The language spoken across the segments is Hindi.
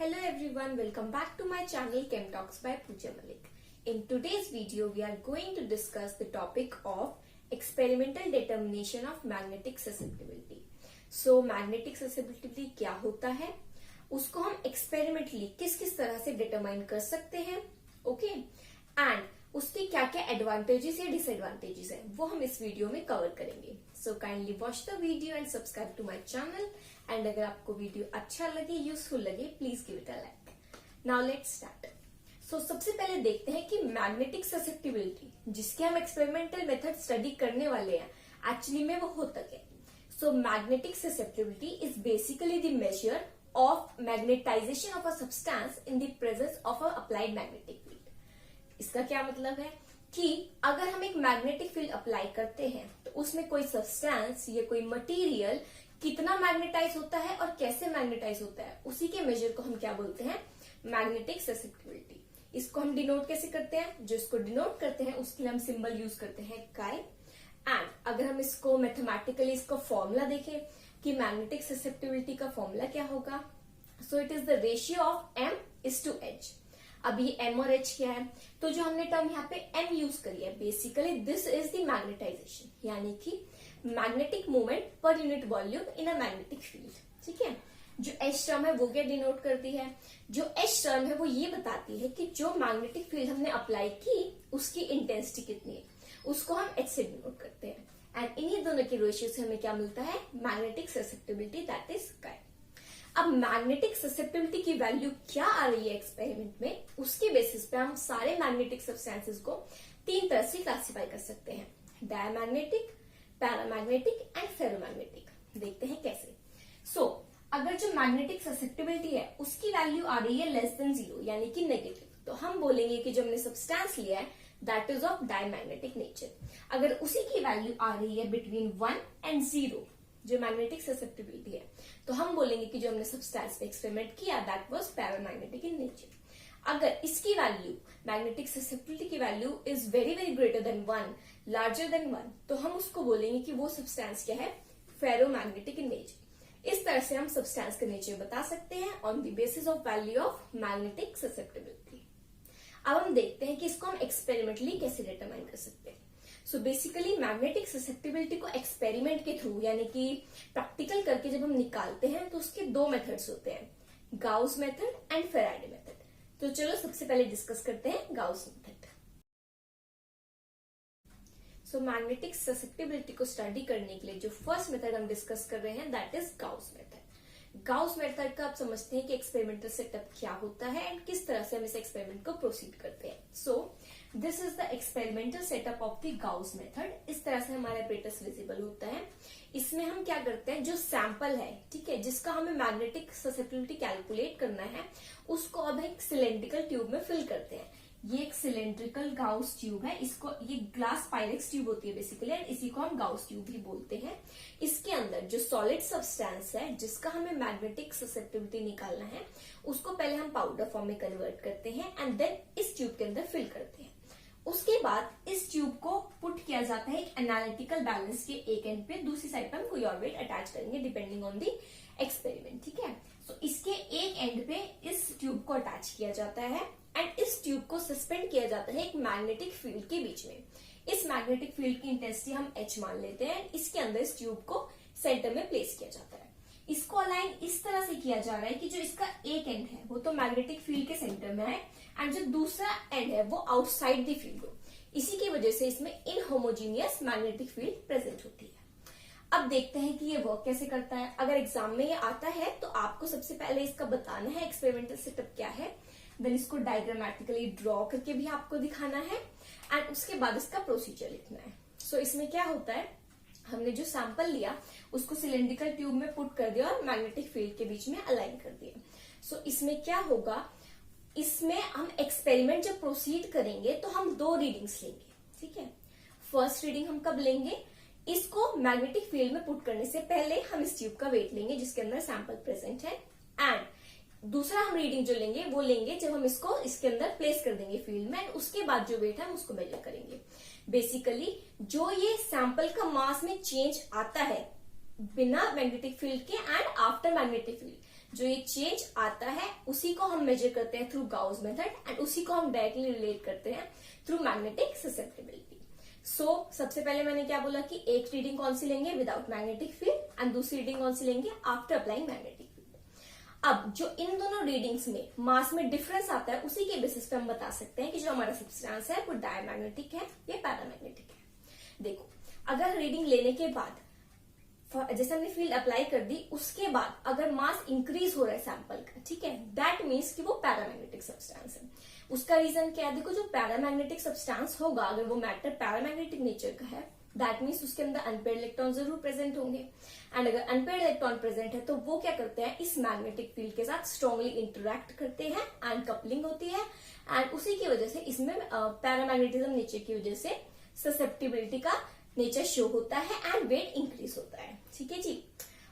Hello everyone, welcome back to my channel Chem Talks by Pooja Malik. In today's video, we are going to discuss the topic of experimental determination of magnetic susceptibility. So magnetic susceptibility क्या होता है, उसको हम experimentally किस किस तरह से determine कर सकते हैं, okay? And उसके क्या क्या advantages या disadvantages हैं, वो हम इस वीडियो में कवर करेंगे. So kindly watch the video and subscribe to my channel. And अगर आपको वीडियो अच्छा लगे, यूजफुल लगे, please give it a like. Now let's start. So सबसे पहले देखते हैं कि मैग्नेटिक ससेप्टिबिलिटी जिसके हम एक्सपेरिमेंटल मेथड स्टडी करने वाले हैं एक्चुअली में वो होता क्या है. So magnetic susceptibility is basically the measure of magnetization of a substance in the presence of a applied magnetic field. इसका क्या मतलब है कि अगर हम एक मैग्नेटिक फील्ड अप्लाई करते हैं तो उसमें कोई सब्सटेंस या कोई मटेरियल कितना मैग्नेटाइज होता है और कैसे मैग्नेटाइज होता है, उसी के मेजर को हम क्या बोलते हैं, मैग्नेटिक ससेप्टिबिलिटी. इसको हम डिनोट कैसे करते हैं, जो इसको डिनोट करते हैं उसके लिए हम सिंबल यूज करते हैं काई. एंड अगर हम इसको मैथमेटिकली इसका फॉर्मूला देखें कि मैग्नेटिक ससेप्टिबिलिटी का फॉर्मूला क्या होगा, so it is the ratio of M is to H. अब ये एम और एच क्या है, तो जो हमने टर्म यहाँ पे एम यूज करी है, basically this is the magnetization, यानी कि magnetic movement per unit volume in a magnetic field. ठीक है, जो एच टर्म है वो क्या डिनोट करती है, जो एच टर्म है वो ये बताती है कि जो मैग्नेटिक फील्ड हमने अप्लाई की उसकी इंटेंसिटी कितनी है, उसको हम एच से डिनोट करते हैं. एंड इन्हीं दोनों के रेशियो से हमें क्या मिलता है, मैग्नेटिक ससेप्टिबिलिटी, दैट इज काई. अब मैग्नेटिक ससेप्टिबिलिटी की वैल्यू क्या आ रही है एक्सपेरिमेंट में, उसके बेसिस पे हम सारे मैग्नेटिक सब्सटेंसेस को तीन तरह से क्लासिफाई कर सकते हैं, डायमैग्नेटिक, पैरामैग्नेटिक एंड फेरोमैग्नेटिक. देखते हैं कैसे. सो अगर जो मैग्नेटिक ससेप्टिबिलिटी है उसकी वैल्यू आ रही है लेस देन 0 यानी कि नेगेटिव, तो हम बोलेंगे कि जो हमने सब्सटेंस लिया है that is of diamagnetic nature. अगर उसी की वैल्यू आ रही है बिटवीन 1 एंड 0 जो मैग्नेटिक ससेप्टिबिलिटी है, तो हम बोलेंगे कि जो हमने सब्सटेंस पे एक्सपेरिमेंट किया that was paramagnetic in nature. अगर इसकी वैल्यू मैग्नेटिक ससेप्टिबिलिटी की value is very very greater than 1, larger than 1, तो हम उसको बोलेंगे कि वो सब्सटेंस क्या है, फेरोमैग्नेटिक इन नेचर. इस तरह से हम सब्सटेंस का नेचर बता सकते हैं on the basis of value of magnetic susceptibility. अब हम देखते हैं कि इसको हम एक्सपेरिमेंटली कैसे डिटरमाइन कर सकते हैं. सो बेसिकली मैग्नेटिक ससेप्टिबिलिटी को एक्सपेरिमेंट के थ्रू यानी कि प्रैक्टिकल करके जब हम निकालते हैं तो उसके दो मेथड्स होते हैं, Gauss method and Faraday method. तो चलो सबसे पहले डिस्कस करते हैं Gauss method. So magnetic susceptibility को स्टडी करने के लिए जो फर्स्ट मेथड हम डिस्कस कर रहे हैं that is Gauss method. Gauss method का आप समझते हैं कि एक्सपेरिमेंटल सेटअप क्या होता है एंड किस तरह से हम इस एक्सपेरिमेंट को प्रोसीड करते हैं. So this is the experimental setup of the Gauss method. इस तरह से हमारा एपरेटस विजिबल होता है. इसमें हम क्या करते हैं, जो सैंपल है, ठीक है, जिसका हमें मैग्नेटिक ससेप्टिबिलिटी कैलकुलेट करना है, उसको अब एक सिलेंड्रिकल ट्यूब में फिल करते हैं. ये एक सिलेंड्रिकल गाउस ट्यूब है, इसको ये ग्लास पायरेक्स ट्यूब होती है बेसिकली, एंड इसी को हम गाउस ट्यूब भी बोलते हैं. इसके अंदर जो सॉलिड सब्सटेंस है जिसका हमें मैग्नेटिक ससेप्टिबिलिटी निकालना है, उसको पहले हम पाउडर फॉर्म में कन्वर्ट करते हैं एंड देन इस ट्यूब के अंदर फिल करते हैं. उसके बाद इस ट्यूब को पुट किया जाता है एक एनालिटिकल बैलेंस के एक एंड पे, दूसरी साइड पे हम कोई और वेट अटैच करेंगे डिपेंडिंग ऑन दी एक्सपेरिमेंट. ठीक है, सो इसके एक एंड पे इस ट्यूब को अटैच किया जाता है एंड इस ट्यूब को सस्पेंड किया जाता है एक मैग्नेटिक फील्ड के बीच में. इस मैग्नेटिक फील्ड की इंटेंसिटी हम एच मान लेते हैं. इसके अंदर इस ट्यूब को सेंटर में प्लेस किया जाता है. इसको अलाइन इस तरह से किया जा रहा है कि जो इसका एक एंड है वो तो मैग्नेटिक फील्ड के सेंटर में है एंड जो दूसरा एंड है वो आउटसाइड द फील्ड हो. इसी की वजह से इसमें इनहोमोजीनियस मैग्नेटिक फील्ड प्रेजेंट होती है. अब देखते हैं कि ये वर्क कैसे करता है. अगर एग्जाम में ये आता है तो आपको सबसे पहले इसका बताना है एक्सपेरिमेंटल सेटअप क्या है, देन इसको डायग्रामेटिकली ड्रॉ करके भी आपको दिखाना है एंड उसके बाद इसका प्रोसीजर लिखना है. सो इसमें क्या होता है, हमने जो सैंपल लिया उसको सिलेंड्रिकल ट्यूब में पुट कर दिया और मैग्नेटिक फील्ड के बीच में अलाइन कर दिया. सो इसमें क्या होगा, इसमें हम एक्सपेरिमेंट जब प्रोसीड करेंगे तो हम दो रीडिंग्स लेंगे. ठीक है, फर्स्ट रीडिंग हम कब लेंगे, इसको मैग्नेटिक फील्ड में पुट करने से पहले हम इस ट्यूब का वेट लेंगे जिसके अंदर सैंपल प्रेजेंट है. एंड दूसरा हम रीडिंग जो लेंगे वो लेंगे जब हम इसको इसके अंदर प्लेस कर देंगे फील्ड में, एंड उसके बाद जो वेट है हम उसको मेजर करेंगे. बेसिकली जो ये सैंपल का मास में चेंज आता है बिना मैग्नेटिक फील्ड के एंड आफ्टर मैग्नेटिक फील्ड, जो ये चेंज आता है उसी को हम मेजर करते हैं थ्रू गाउस मेथड एंड उसी को हम डायरेक्टली रिलेट करते हैं थ्रू मैग्नेटिक ससेप्टिबिलिटी। सबसे पहले मैंने क्या बोला कि एक रीडिंग कौन सी लेंगे विदाउट मैग्नेटिक फील्ड एंड दूसरी रीडिंग कौन सी लेंगे आफ्टर अप्लाइंग मैग्नेटिक फील्ड। अब जो इन दोनों रीडिंग्स में मास में डिफरेंस आता है उसी के बेसिस पे हम बता सकते हैं कि जो हमारा सब्सटेंस है वो डायमैग्नेटिक है या पैरामैग्नेटिक है। देखो, अगर रीडिंग लेने के बाद जैसे हमने फील्ड अप्लाई कर दी, उसके बाद अगर मास इंक्रीज हो रहा है सैंपल का, ठीक है, दैट मीन्स कि वो पैरामैग्नेटिक सब्सटेंस है। उसका रीजन क्या है? देखो, जो पैरामैग्नेटिक सब्सटेंस होगा, अगर वो मैटर पैरामैग्नेटिक नेचर का है, दैट मीन्स उसके अंदर अनपेयर्ड इलेक्ट्रॉन जरूर प्रेजेंट होंगे। एंड अगर अनपेयर्ड इलेक्ट्रॉन प्रेजेंट है तो वो क्या करते हैं, इस मैग्नेटिक फील्ड के साथ स्ट्रांगली इंटरैक्ट करते हैं एंड कपलिंग होती है एंड उसी की वजह से इसमें पैरामैग्नेटिज्म नेचर की वजह से ससेप्टिबिलिटी का नेचर शो होता है एंड वेट इंक्रीज होता है। ठीक है जी।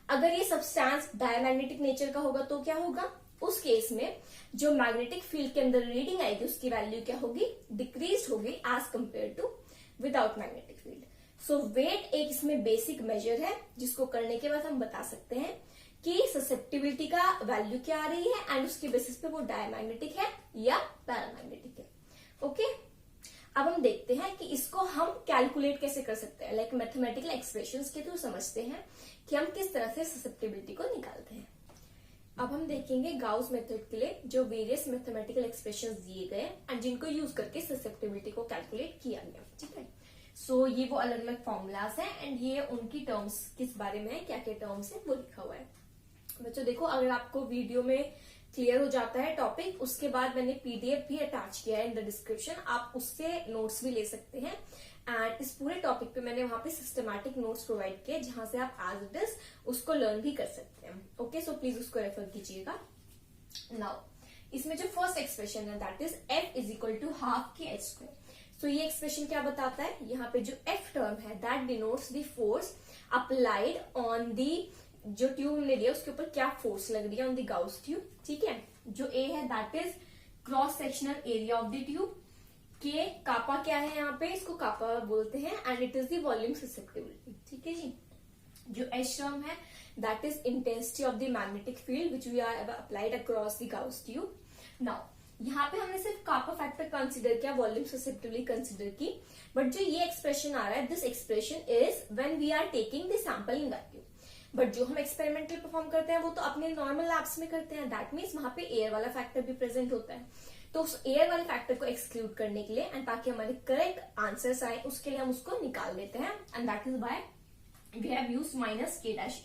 अगर ये सब्सटेंस डायमैग्नेटिक नेचर का होगा तो क्या होगा, उस केस में जो मैग्नेटिक फील्ड के अंदर रीडिंग आएगी उसकी वैल्यू क्या होगी, डिक्रीज होगी as compared to without magnetic field. So wait एक इसमें बेसिक मेजर है जिसको करने के बाद हम बता सकते हैं कि ससेप्टिबिलिटी का वैल्यू क्या आ रही है एंड उसके बेसिस पे वो डायमैग्नेटिक है या पैरामैग्नेटिक है। ओके, अब हम देखते हैं कि इसको हम कैलकुलेट कैसे कर सकते हैं, लाइक मैथमेटिकल एक्सप्रेशंस के थ्रू समझते हैं कि हम किस तरह से ससेप्टिबिलिटी को निकालते हैं। अब हम देखेंगे गाउस मेथड के लिए जो वेरियस मैथमेटिकल एक्सप्रेशंस दिए गए एंड जिनको यूज करके ससेप्टिबिलिटी को कैलकुलेट किया गया। ठीक है, सो ये वो अलग अलग फॉर्मूलाज हैं एंड ये उनकी टर्म्स किस बारे में है, क्या क्या टर्म्स है वो लिखा हुआ है। बच्चों देखो, अगर आपको वीडियो में क्लियर हो जाता है टॉपिक, उसके बाद मैंने पीडीएफ भी अटैच किया है इन द डिस्क्रिप्शन, आप उससे नोट्स भी ले सकते हैं एंड इस पूरे टॉपिक पे मैंने वहां पे सिस्टमैटिक नोट्स प्रोवाइड किए जहां से आप एज इट इज उसको लर्न भी कर सकते हैं। ओके, सो प्लीज उसको रेफर कीजिएगा। नाउ इसमें जो फर्स्ट एक्सप्रेशन है that is F is equal to half K H square. So ये एक्सप्रेशन क्या बताता है, यहाँ पे जो F टर्म है that denotes the force applied on the, जो ट्यूब हमने लिया उसके ऊपर क्या फोर्स लग रही है ऑन द गाउस ट्यूब। ठीक है, जो ए है that is cross sectional area of the tube, के कापा क्या है यहाँ पे, इसको कापा बोलते हैं and it is the volume susceptibility. ठीक है जी। जो एच टर्म है that is intensity of the magnetic field which we are applied across the Gauss tube. Now यहाँ पे हमने सिर्फ कापा फैक्टर कंसिडर किया, वॉल्यूम ससेप्टिबिलिटी कंसिडर की, बट जो ये एक्सप्रेशन आ रहा है this expression is when we are taking the sample in vacuum. But जो हम एक्सपेरिमेंटल परफॉर्म करते हैं वो तो अपने नॉर्मल लैब्स में करते हैं, दैट मीन्स वहां पे एयर वाला फैक्टर भी प्रेजेंट होता है। तो उस एयर वाले फैक्टर को एक्सक्लूड करने के लिए एंड ताकि हमारे करेक्ट आंसर्स आए उसके लिए हम उसको निकाल देते हैं and that is why we have used minus K dash.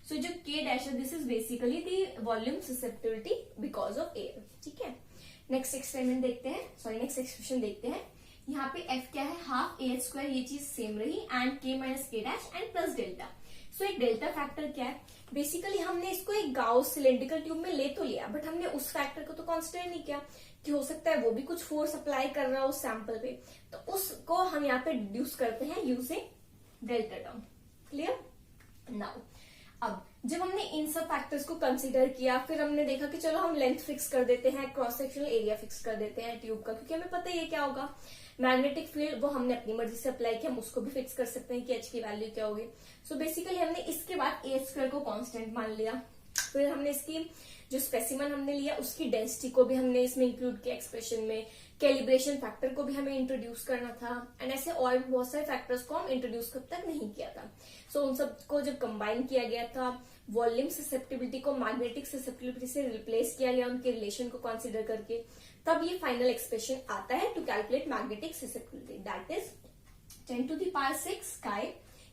So जो के डैश है this is basically the volume susceptibility because of air. ठीक है, नेक्स्ट एक्सपेरिमेंट देखते हैं, सॉरी नेक्स्ट एक्सप्रेशन देखते हैं। यहाँ पे एफ क्या है, हाफ ए एच स्क्वायर, ये चीज सेम रही एंड के minus K dash and plus delta. सो एक डेल्टा फैक्टर क्या है, बेसिकली हमने इसको एक गाउस सिलेंड्रिकल ट्यूब में ले तो लिया बट हमने उस फैक्टर को तो कंसिडर नहीं किया कि हो सकता है वो भी कुछ फोर्स अप्लाई कर रहा हो उस सैंपल पे, तो उसको हम यहाँ पे डिड्यूस करते हैं using delta term. Clear? Now अब जब हमने इन सब फैक्टर्स को कंसीडर किया, फिर हमने देखा कि चलो हम लेंथ फिक्स कर देते हैं, क्रॉस सेक्शनल एरिया फिक्स कर देते हैं ट्यूब का, क्योंकि हमें पता ही है क्या होगा, मैग्नेटिक फील्ड वो हमने अपनी मर्जी से अप्लाई किया, हम उसको भी फिक्स कर सकते हैं कि एच की वैल्यू क्या होगी। सो बेसिकली हमने इसके बाद ए स्क्वायर को कांस्टेंट मान लिया, फिर हमने इसकी जो स्पेसिमन हमने लिया उसकी डेंसिटी को भी हमने इसमें इंक्लूड किया एक्सप्रेशन में, कैलिब्रेशन फैक्टर को भी हमें इंट्रोड्यूस करना था एंड ऐसे और भी बहुत सारे फैक्टर्स को हम इंट्रोड्यूस कब तक नहीं किया था। सो उन सबको जब कंबाइन किया गया था, वॉल्यूम ससेप्टिबिलिटी को मैग्नेटिक ससेप्टिबिलिटी से रिप्लेस किया गया उनके रिलेशन को कंसिडर करके, तब ये फाइनल एक्सप्रेशन आता है to calculate magnetic susceptibility, that is 10 to the power 6 chi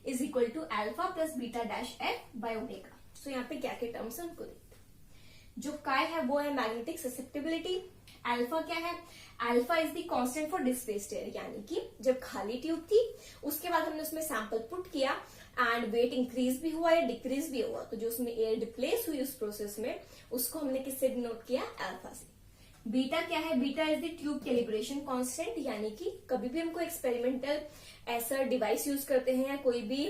is equal to alpha plus beta dash f by omega। सो यहाँ पे क्या क्या टर्म्स है उनको देखते हैं। जो काय है वो है मैग्नेटिक ससेप्टिबिलिटी, अल्फा क्या है, alpha is the constant for displaced air, यानी कि जब खाली ट्यूब थी उसके बाद हमने उसमें सैंपल पुट किया एंड वेट इंक्रीज भी हुआ या डिक्रीज भी हुआ, तो जो उसमें एयर डिप्लेस हुई उस प्रोसेस में उसको हमने किससे डिनोट किया, अल्फा से। बीटा क्या है, beta is the tube calibration constant, यानी कि कभी भी हमको एक्सपेरिमेंटल ऐसा डिवाइस यूज करते हैं या कोई भी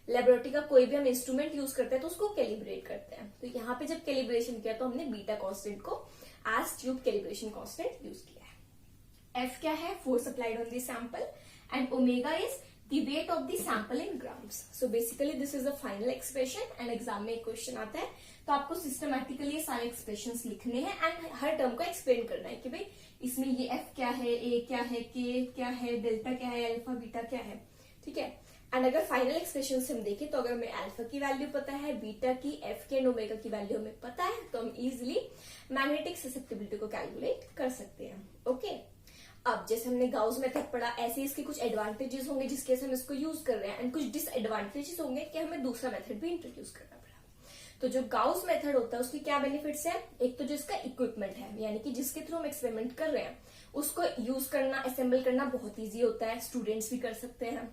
लेबोरेटरी का कोई भी हम इंस्ट्रूमेंट यूज करते हैं तो उसको कैलिब्रेट करते हैं, तो यहाँ पे जब कैलिब्रेशन किया तो हमने बीटा कांस्टेंट को as tube calibration constant use किया है। एफ क्या है, force applied on the sample and omega is the weight of the sample in grams. So basically this is the final expression and exam में एक क्वेश्चन आता है तो आपको सिस्टमैटिकली ये सारे एक्सप्रेशंस लिखने हैं एंड हर टर्म को एक्सप्लेन करना है कि भाई इसमें ये एफ क्या है, ए क्या है, के क्या है, डेल्टा क्या है, अल्फा बीटा क्या है, ठीक है। एंड अगर फाइनल एक्सप्रेशन से हम देखें तो अगर हमें अल्फा की वैल्यू पता है, बीटा की, एफ के एंड ओमेगा की वैल्यू हमें पता है तो हम इजिली मैग्नेटिक ससेप्टिबिलिटी को कैलकुलेट कर सकते हैं। ओके, अब जैसे हमने गाउस मेथड पढ़ा, ऐसे इसके कुछ एडवांटेजेस होंगे जिसके हम इसको यूज कर रहे हैं एंड कुछ डिसएडवांटेजेस होंगे कि हमें दूसरा मेथड भी इंट्रोड्यूस करना पड़ा। तो जो गाउस मेथड होता है उसकी क्या बेनिफिट्स है, एक तो जो इसका इक्विपमेंट है यानी कि जिसके थ्रू हम एक्सपेरिमेंट कर रहे हैं उसको यूज करना, असेंबल करना बहुत ईजी होता है, स्टूडेंट्स भी कर सकते हैं,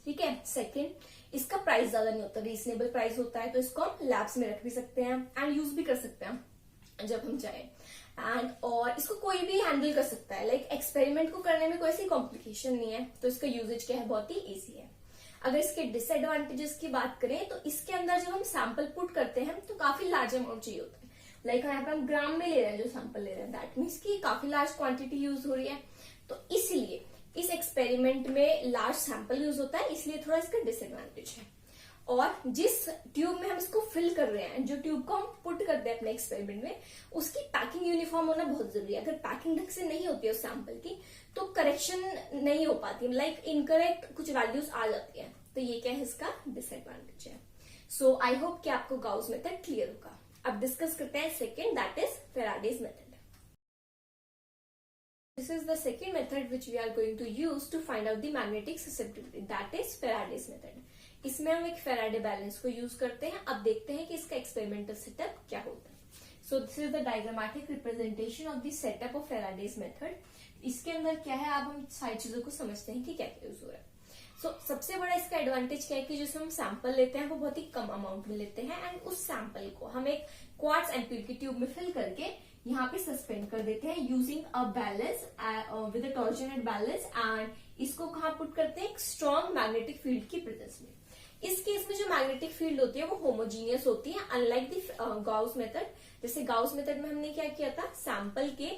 ठीक है। सेकेंड, इसका प्राइस ज्यादा नहीं होता, रीजनेबल प्राइस होता है तो इसको हम लैब्स में रख भी सकते हैं एंड यूज भी कर सकते हैं जब हम चाहे। एंड और इसको कोई भी हैंडल कर सकता है, लाइक एक्सपेरिमेंट को करने में कोई ऐसी कॉम्प्लिकेशन नहीं है तो इसका यूजेज क्या है, बहुत ही इजी है। अगर इसके डिसएडवांटेजेस की बात करें तो इसके अंदर जब हम सैंपल पुट करते हैं तो काफी लार्ज अमाउंट चाहिए होता है, लाइक यहाँ पे हम ग्राम में ले रहे हैं जो सैंपल ले रहे हैं, दैट मीन्स की काफी लार्ज क्वांटिटी यूज हो रही है तो इसलिए इस एक्सपेरिमेंट में लार्ज सैंपल यूज होता है, इसलिए थोड़ा इसका डिसएडवांटेज है। और जिस ट्यूब में हम इसको फिल कर रहे हैं, जो ट्यूब को हम पुट करते हैं अपने एक्सपेरिमेंट में, उसकी पैकिंग यूनिफॉर्म होना बहुत जरूरी है। अगर पैकिंग ढंग से नहीं होती है उस सैंपल की तो करेक्शन नहीं हो पाती, लाइक इनकरेक्ट कुछ वैल्यूज आ जाती है, तो ये क्या है इसका डिसएडवांटेज है। सो आई होप कि आपको गाउस मेथड क्लियर होगा। अब डिस्कस करते हैं second, that is Faraday's method. This is the second method which we are going to use to find out the magnetic susceptibility, that is Faraday's method. इसमें हम एक फेराडे बैलेंस को यूज करते हैं। अब देखते हैं कि इसका एक्सपेरिमेंटल सेटअप क्या होता है। So this is the diagrammatic representation of the setup of Faraday's method. इसके अंदर क्या है, अब हम सारी चीजों को समझते हैं कि क्या क्या यूज हो रहा है। सो सबसे बड़ा इसका एडवांटेज क्या है कि जिसमें हम सैंपल लेते हैं वो बहुत ही कम अमाउंट में लेते हैं एंड उस सैंपल को हम एक क्वार्ट्ज एम्पूल की ट्यूब में फिल करके यहाँ पे सस्पेंड कर देते हैं using a balance with a torsion and balance, and इसको कहाँ पुट करते हैं, एक स्ट्रॉन्ग मैग्नेटिक फील्ड की प्रेजेंस में। इस केस में जो मैग्नेटिक फील्ड होती है वो होमोजीनियस होती है, अनलाइक द गाउस मेथड। जैसे गाउस मेथड में हमने क्या किया था, सैंपल के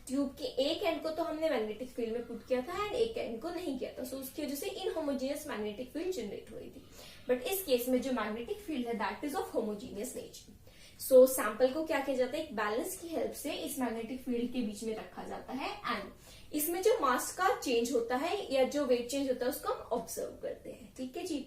ट्यूब के एक एंड को तो हमने मैग्नेटिक फील्ड में पुट किया था एंड एक एंड को नहीं किया था, सो उसकी वजह से इनहोमोजीनियस मैग्नेटिक फील्ड जनरेट हो रही थी। बट इस केस में जो मैग्नेटिक फील्ड है that is of homogeneous nature. So sample को क्या किया जाता है, एक बैलेंस की हेल्प से इस मैग्नेटिक फील्ड के बीच में रखा जाता है एंड इसमें जो मास का चेंज होता है या जो वेट चेंज होता है उसको हम ऑब्जर्व करते हैं, ठीक है जी।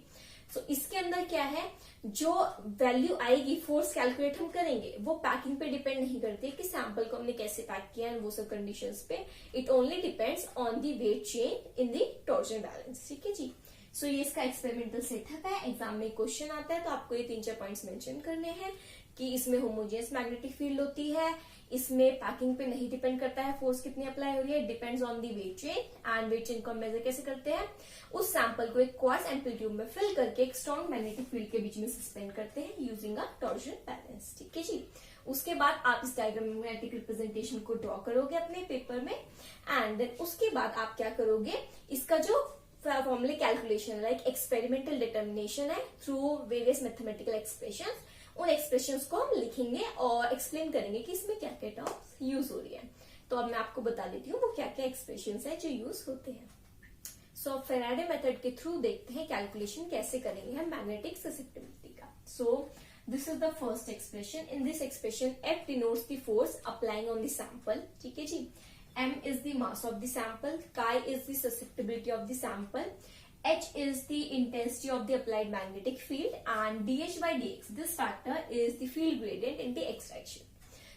सो इसके अंदर क्या है, जो वैल्यू आएगी फोर्स कैलकुलेट हम करेंगे वो पैकिंग पे डिपेंड नहीं करती है कि सैंपल को हमने कैसे पैक किया है वो सब कंडीशंस पे, it only depends on the wait change in the torsion balance, ठीक है जी। सो ये इसका एक्सपेरिमेंटल सेटअप है। एग्जाम में क्वेश्चन आता है तो आपको ये 3-4 पॉइंट्स मेंशन करने हैं कि इसमें होमोजेनियस मैग्नेटिक फील्ड होती है, इसमें पैकिंग पे नहीं डिपेंड करता है फोर्स कितनी अप्लाई हो रही है, depends on the weight chain, and weight chain को हम मेजर कैसे करते हैं, उस सैंपल को एक क्वार्ट्ज एम्पूल ट्यूब में फिल करके एक स्ट्रॉन्ग मैग्नेटिक फील्ड के बीच में सस्पेंड करते हैं यूजिंग अ टॉर्जन बैलेंस, ठीक है जी। उसके बाद आप इस डायग्रामेटिक रिप्रेजेंटेशन को ड्रॉ करोगे अपने पेपर में एंड देन उसके बाद आप क्या करोगे, इसका जो फॉर्मूले कैलकुलेशन लाइक एक्सपेरिमेंटल डिटर्मिनेशन है थ्रू वेरियस मैथमेटिकल एक्सप्रेशंस, उन एक्सप्रेशंस को हम लिखेंगे और एक्सप्लेन करेंगे कि इसमें क्या क्या टर्म्स यूज हो रही है। तो अब मैं आपको बता देती हूँ वो क्या क्या एक्सप्रेशंस है जो यूज होते हैं। सो फेराडे मेथड के थ्रू देखते हैं कैलकुलेशन कैसे करेंगे हम मैग्नेटिक ससेप्टिबिलिटी का। So this is the first expression. In this expression F denotes the force applying on the sample, ठीक है जी। M is the mass of the sample, chi is the susceptibility of the sample, H is the intensity of the applied magnetic field, and dH by dx, this factor is the field gradient in the x direction.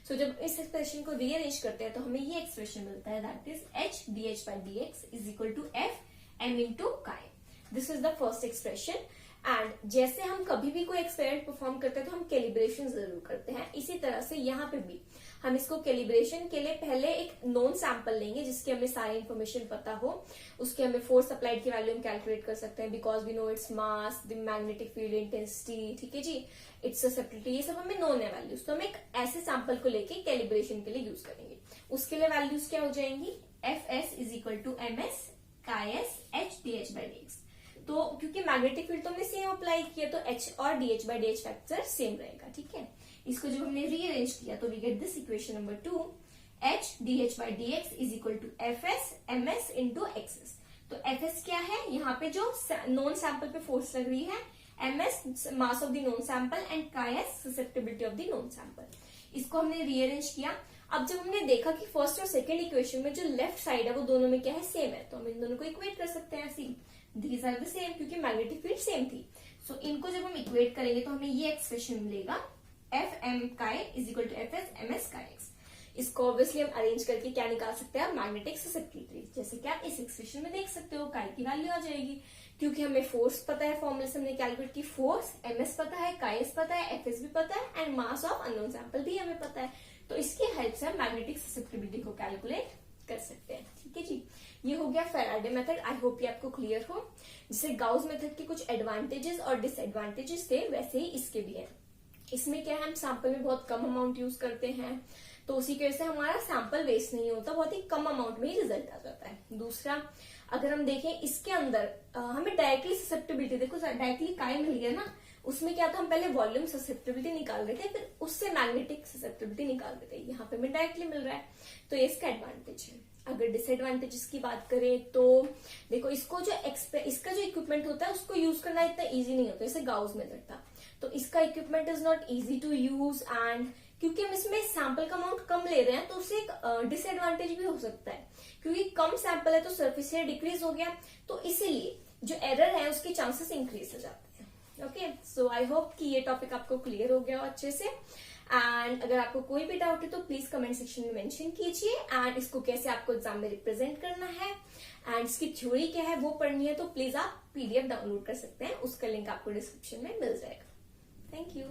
So जब इस एक्सप्रेशन को रीअरेंज करते हैं तो हमें ये एक्सप्रेशन मिलता है, that is H dH by dx is equal to F M into chi. This is the first expression. And जैसे हम कभी भी कोई एक्सपेरिमेंट परफॉर्म करते हैं तो हम कैलिब्रेशन जरूर करते हैं, इसी तरह से यहाँ पे भी हम इसको कैलिब्रेशन के लिए पहले एक नोन सैंपल लेंगे जिसकी हमें सारी इन्फॉर्मेशन पता हो, उसके हमें फोर्स अप्लाइड की वैल्यू हम कैलकुलेट कर सकते हैं because we know its mass, the magnetic field intensity, ठीक है जी, इट्स ससेप्टिबिलिटी, ये सब हमें नोन है वैल्यूज। तो हम एक ऐसे सैंपल को लेके कैलिब्रेशन के लिए यूज करेंगे। उसके लिए वैल्यूज क्या हो जाएंगी, Fs is equal to MS chi H dH by dx। तो क्योंकि मैग्नेटिक फील्ड तो हमने सेम अप्लाई किया तो H और DH by DH factor same रहेगा, ठीक है। इसको जब हमने रीअरेंज किया तो we get this equation number 2, H dH by dx is equal to Fs ms into xs। तो Fs क्या है, यहाँ पे जो नॉन सैंपल पे फोर्स लग रही है, Ms mass of the non sample and Ks susceptibility of the non sample. इसको हमने रीअरेंज किया। अब जब हमने देखा कि फर्स्ट और सेकंड इक्वेशन में जो लेफ्ट साइड है वो दोनों में क्या है, सेम है, तो हम इन दोनों को इक्वेट कर सकते हैं ऐसे, दीज आर द सेम, क्योंकि मैग्नेटिक फील्ड सेम थी। सो इनको जब हम इक्वेट करेंगे तो हमें ये एक्सप्रेशन मिलेगा Fm Chi is equal to Fs Ms Chi x। इसको ऑब्वियसली हम अरेंज करके क्या निकाल सकते हैं, मैग्नेटिक ससेप्टिबिलिटी, जैसे कि आप इस एक्सप्रेशन में देख सकते हो, Chi की वैल्यू आ जाएगी, क्योंकि हमें फोर्स पता है, फॉर्मूले से हमने कैलकुलेट की, फोर्स Ms पता है, Chi पता है, Fs भी पता है and mass of unknown sample भी हमें पता है। तो इसकी हेल्प से हम मैग्नेटिक ससेप्टिबिलिटी को कैलकुलेट कर सकते हैं। ठीक है जी, ये हो गया फैराडे मेथड। आई होप ये आपको क्लियर हो। जैसे गाउस मेथड के कुछ एडवांटेजेस और डिसएडवांटेजेस थे, वैसे ही इसके भी हैं। इसमें क्या है, हम सैंपल में बहुत कम अमाउंट यूज करते हैं, तो उसी की वजह से हमारा सैंपल वेस्ट नहीं होता, बहुत ही कम अमाउंट में ही रिजल्ट आ जाता है। दूसरा, अगर हम देखें इसके अंदर हमें डायरेक्टली ससेप्टिबिलिटी, देखो डायरेक्टली काई मिल गया ना, उसमें क्या था, हम पहले वॉल्यूम ससेप्टिबिलिटी निकाल रहे थे, फिर उससे मैग्नेटिक ससेप्टिबिलिटी निकाल रहे थे, यहाँ पे हमें डायरेक्टली मिल रहा है, तो ये इसका एडवांटेज है। अगर डिसएडवांटेजेस की बात करें तो देखो, इसको जो इसका जो इक्विपमेंट होता है उसको यूज करना इतना इजी नहीं होता, जैसे गाउस मेथड था, तो इसका equipment is not easy to use, and क्योंकि हम इसमें सैंपल का अमाउंट कम ले रहे हैं तो उससे एक डिसएडवांटेज भी हो सकता है, क्योंकि कम सैंपल है तो सरफेस एरिया डिक्रीज हो गया, तो इसीलिए जो एरर है उसके चांसेस इंक्रीज हो जाते हैं। ओके, सो आई होप कि ये टॉपिक आपको क्लियर हो गया हो अच्छे से। एंड अगर आपको कोई भी डाउट है तो प्लीज कमेंट सेक्शन में मेंशन कीजिए, एंड इसको कैसे आपको एग्जाम में रिप्रेजेंट करना है एंड इसकी थ्योरी क्या है वो पढ़नी है, तो प्लीज आप PDF डाउनलोड कर सकते हैं, उसका लिंक आपको डिस्क्रिप्शन में मिल जाएगा। Thank you.